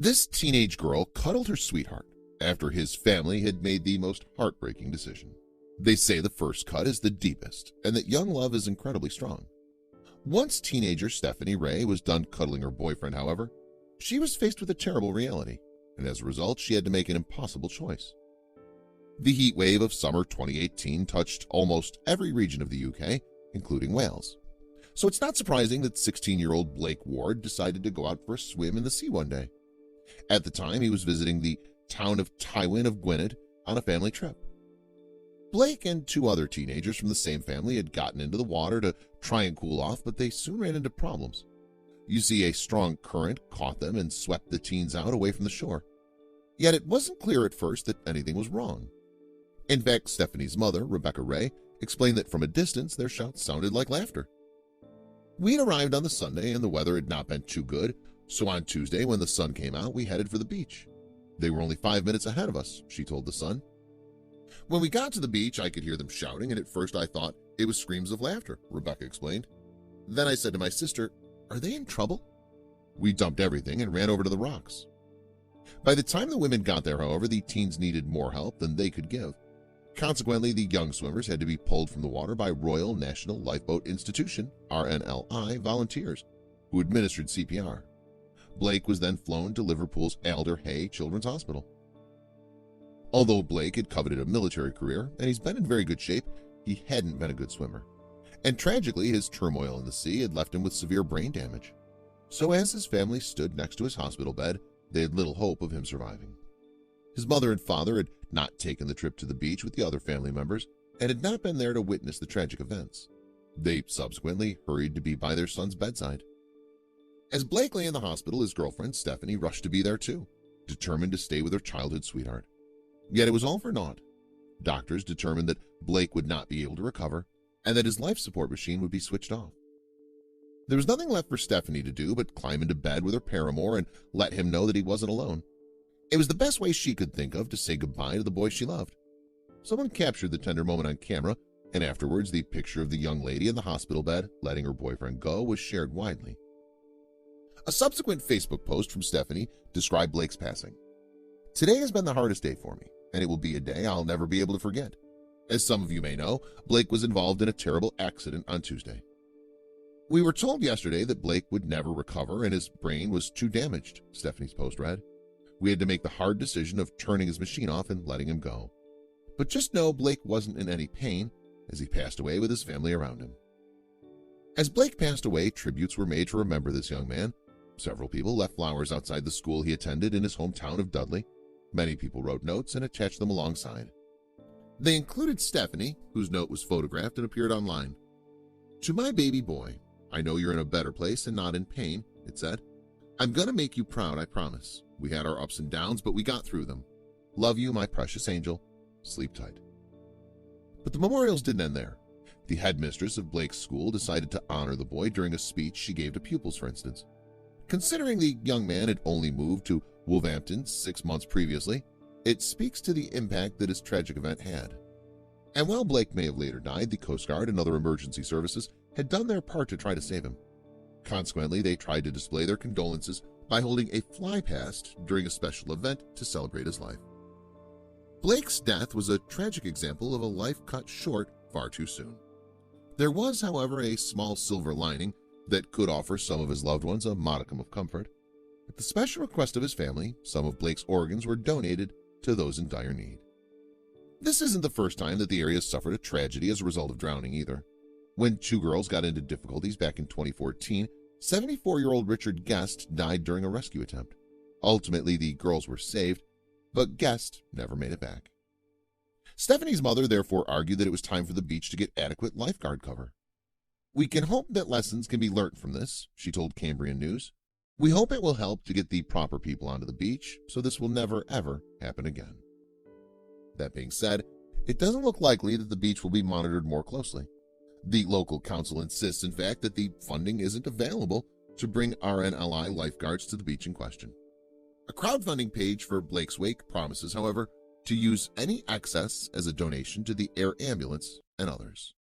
This teenage girl cuddled her sweetheart after his family had made the most heartbreaking decision. They say the first cut is the deepest and that young love is incredibly strong. Once teenager Stephanie Ray was done cuddling her boyfriend, however, she was faced with a terrible reality, and as a result, she had to make an impossible choice. The heat wave of summer 2018 touched almost every region of the UK, including Wales. So it's not surprising that 16-year-old Blake Ward decided to go out for a swim in the sea one day. At the time, he was visiting the town of Tywyn of Gwynedd on a family trip. Blake and two other teenagers from the same family had gotten into the water to try and cool off, but they soon ran into problems. You see, a strong current caught them and swept the teens out away from the shore. Yet it wasn't clear at first that anything was wrong. In fact, Stephanie's mother, Rebecca Ray, explained that from a distance their shouts sounded like laughter. We'd arrived on the Sunday and the weather had not been too good, so on Tuesday when the sun came out we headed for the beach. They were only 5 minutes ahead of us, she told the Sun. When we got to the beach I could hear them shouting, and at first I thought it was screams of laughter, Rebecca explained. Then I said to my sister, "Are they in trouble?" We dumped everything and ran over to the rocks. By the time the women got there, however, the teens needed more help than they could give. Consequently, the young swimmers had to be pulled from the water by Royal National Lifeboat Institution, RNLI, volunteers who administered CPR. Blake was then flown to Liverpool's Alder Hey Children's Hospital. Although Blake had coveted a military career and he's been in very good shape, he hadn't been a good swimmer. And tragically, his turmoil in the sea had left him with severe brain damage. So as his family stood next to his hospital bed, they had little hope of him surviving. His mother and father had not taken the trip to the beach with the other family members and had not been there to witness the tragic events. They subsequently hurried to be by their son's bedside. As Blake lay in the hospital, his girlfriend, Stephanie, rushed to be there too, determined to stay with her childhood sweetheart. Yet it was all for naught. Doctors determined that Blake would not be able to recover and that his life support machine would be switched off. There was nothing left for Stephanie to do but climb into bed with her paramour and let him know that he wasn't alone. It was the best way she could think of to say goodbye to the boy she loved. Someone captured the tender moment on camera, and afterwards the picture of the young lady in the hospital bed letting her boyfriend go was shared widely. A subsequent Facebook post from Stephanie described Blake's passing. "Today has been the hardest day for me, and it will be a day I'll never be able to forget. As some of you may know, Blake was involved in a terrible accident on Tuesday. We were told yesterday that Blake would never recover and his brain was too damaged," Stephanie's post read. "We had to make the hard decision of turning his machine off and letting him go. But just know Blake wasn't in any pain as he passed away with his family around him." As Blake passed away, tributes were made to remember this young man. Several people left flowers outside the school he attended in his hometown of Dudley. Many people wrote notes and attached them alongside. They included Stephanie, whose note was photographed and appeared online. "To my baby boy, I know you're in a better place and not in pain," it said. "I'm gonna make you proud, I promise. We had our ups and downs, but we got through them. Love you, my precious angel. Sleep tight." But the memorials didn't end there. The headmistress of Blake's school decided to honor the boy during a speech she gave to pupils, for instance. Considering the young man had only moved to Wolverhampton 6 months previously, it speaks to the impact that his tragic event had. And while Blake may have later died, the Coast Guard and other emergency services had done their part to try to save him. Consequently, they tried to display their condolences by holding a fly past during a special event to celebrate his life. Blake's death was a tragic example of a life cut short far too soon. There was, however, a small silver lining that could offer some of his loved ones a modicum of comfort. At the special request of his family, some of Blake's organs were donated to those in dire need. This isn't the first time that the area suffered a tragedy as a result of drowning either. When two girls got into difficulties back in 2014, 74-year-old Richard Guest died during a rescue attempt. Ultimately, the girls were saved, but Guest never made it back. Stephanie's mother therefore argued that it was time for the beach to get adequate lifeguard cover. "We can hope that lessons can be learned from this," she told Cambrian News. "We hope it will help to get the proper people onto the beach so this will never ever happen again." That being said, it doesn't look likely that the beach will be monitored more closely. The local council insists, in fact, that the funding isn't available to bring RNLI lifeguards to the beach in question. A crowdfunding page for Blake's wake promises, however, to use any excess as a donation to the air ambulance and others.